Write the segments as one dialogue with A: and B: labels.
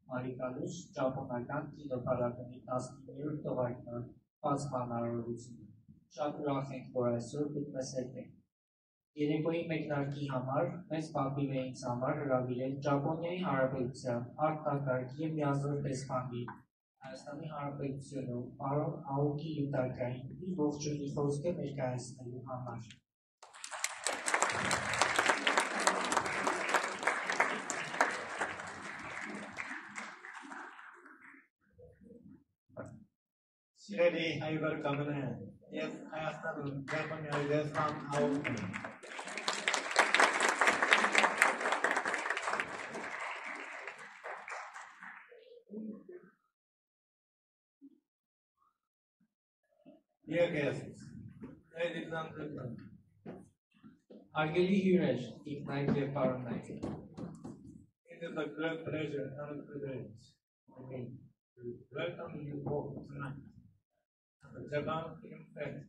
A: Maricalus, Japonakan կինոփառատոնի 19-րդ տողարկման բացման արարողությունը։ Շատ ուրախ ենք, որ այսօր դուք մեզ հետ եք։ Երեկոյի մեկնարկի համար մեծ պատիվ է ինձ համար հրավիրել Ճապոնիայի Հանրապետության արտակարգ և միազոր տեսփանի Հայաստանի Հանրապետությունում պարոն Աոկի Յուտակային իր ողջույնի խոսքը ներկայացնելու համար։
B: Sireli Hayvar Kamene, yes, Hayastan, Japanese, yes, Aoki. Dear guests, ladies and gentlemen,
A: Արգելի հյուրեր, ինքնայք և պարոնայք,
B: it is a great pleasure and privilege for me to welcome you all tonight at the Japan Film Fest.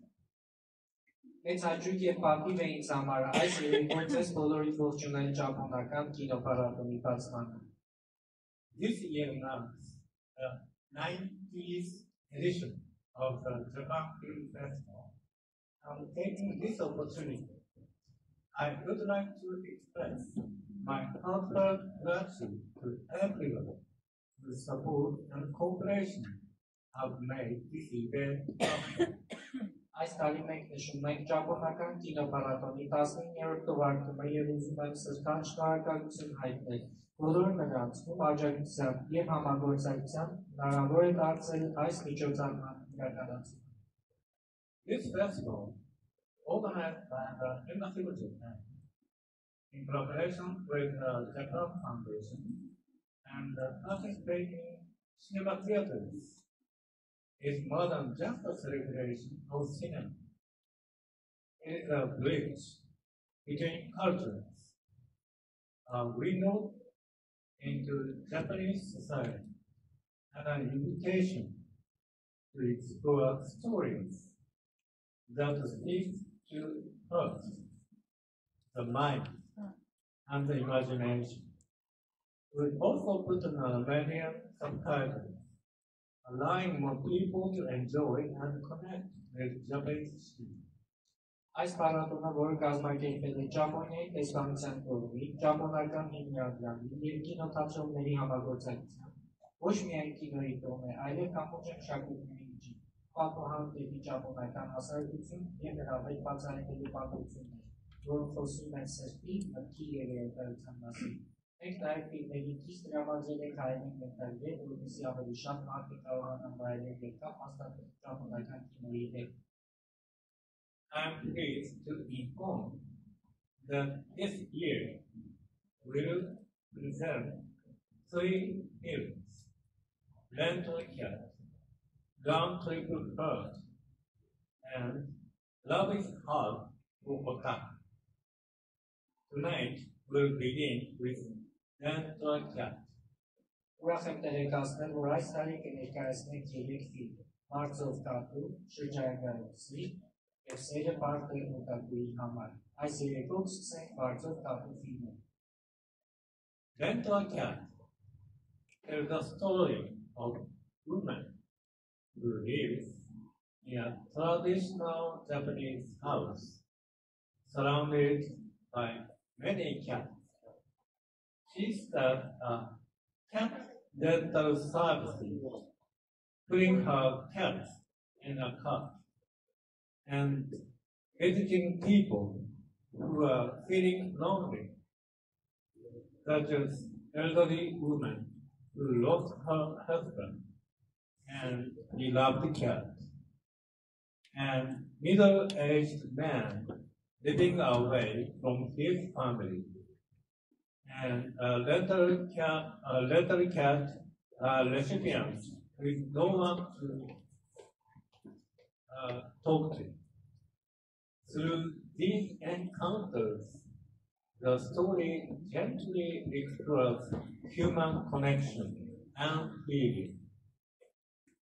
A: Մեծ հաճույք և պատիվ է ինձ համար այս երեկոյին ձեզ բոլորիդ ողջունել ճապոնական կինոփառատոնի բացմանը։
B: This year marks the 90th edition of the Japan Film Festival. And taking this opportunity, I would like to express my heartfelt gratitude to everyone whose support and cooperation have made this event possible.
A: Այս տարի մենք նշում ենք ճապոնական կինոփառատոնի 19-րդ տողարկումը և ուզում եմ սրտան շնորհակալություն հայտնել բոլոր նրանց, ում աջակցությամբ և համագործակցությամբ հնարավոր է դարձել այս միջոցառման իրականացումը։
B: This festival, organized by the Embassy of Japan, in cooperation with the Japan Foundation and participating cinema theaters, is more than just a celebration of cinema. It is a bridge between cultures, a window into Japanese society, and an invitation to explore stories that speak to us, the mind, and the imagination. We also put an Armenian subtitle, allowing more people to enjoy and connect with Japanese cinema.
A: Այս փառատոնը, որը կազմակերպվել է Ճապոնիայի տեսփանության կողմից, ճապոնական հիմնադրամի և կինոթատրոնների համագործակցությամբ, ոչ միայն կինոյի տոն է, այլև կամուրջը մշակույթների միջին, պատմահան դեպի ճապոնական հասարակություն և նրա հետ բացահայտելու պատմություններ, որոնք խոսում են սրտի, մտքի և երևակայության մասին։ Մենք նաև ֆիլմերի կից տրամադրել ենք հայերեն ներկայացնել, որպեսզի ավելի շատ մարդիկ կարողանան վայելել և կապ հաստատել ճապոնական կինոյի հետ։
B: I am pleased to inform that this year we will present 3 films: Rental Cat, Ground Trip Bird, and Love is Hard for Otaku. Tonight we'll begin with Rental Cat.
A: Ուրախ եմ տեղեկացնել, որ այս տարի կներկայացնենք 3 ֆիլմ՝ Մարզով կատու, Շրջագայոցի և Սերը բարդ է օտակուի համար։ Այս երեկո սկսենք Մարզով կատու ֆիլմը։
B: Rental Cat tells the story of a woman who lives in a traditional Japanese house surrounded by many cats. She starts a cat rental service, putting her cats in a car and visiting people who are feeling lonely, such as elderly woman who lost her husband and beloved cat, and middle-aged man living away from his family, and a letter cat recipient with no one to talk to. Through these encounters, the story gently explores human connection and feeling.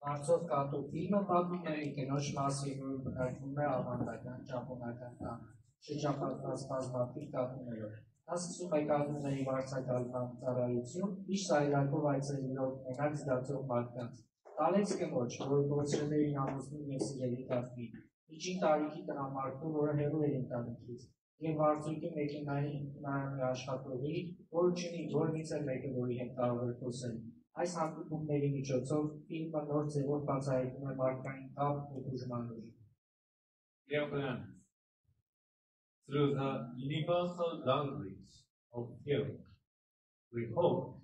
A: Մարզով կատու ֆիլմը պատմում է կնոջ մասին, որը բնակվում է ավանդական ճապոնական տանը, շրջապատված բազմաթիվ կատուներով։ Նա սկսում է կանոնների վարձակալման ծառայություն, միշտ սայլակով այցելելով մենակ զգացող մարդկանց։ Տալեց կնոջ, որ գործերներին ամուսնուն և սիրելի դատվի, միջին տարիքի տնամարտու, որը հեռու էր ընտանիքից, և վարձույթի մեքենայի աշխատողի, որ չունի որևիցե մեկը, որի հետ կարող էր խոսել։ Այս հանդիպումների միջոցով ֆիլմը նոր ձևով բացահայտում է մարդկային կապ ու բուժման։
B: Dear friends, through the universal language of film, we hope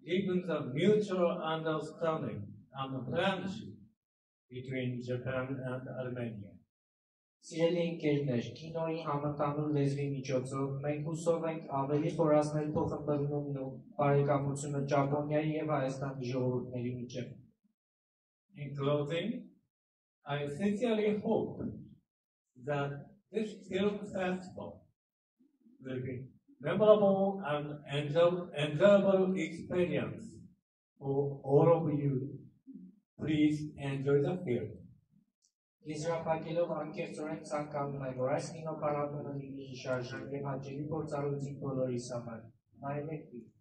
B: even the mutual understanding and friendship between Japan and Armenia.
A: Սիրելի ընկերներ, կինոյի համընդհանուր լեզվի միջոցով մենք հուսով ենք ավելի խորացնել փոխըմբռնումն ու բարեկամությունը Ճապոնիայի և Հայաստանի ժողովուրդների միջև։
B: In closing, I sincerely hope that this film festival will be memorable and enjoyable experience for all of you. Please enjoy the film.
A: Եզրափակելով անկեղծորեն ցանկանում եմ, որ այս կինոփառատոնը լինի շարժան և հաճելի փորձառություն բոլորիս համար։ Նայեք ֆիլմ։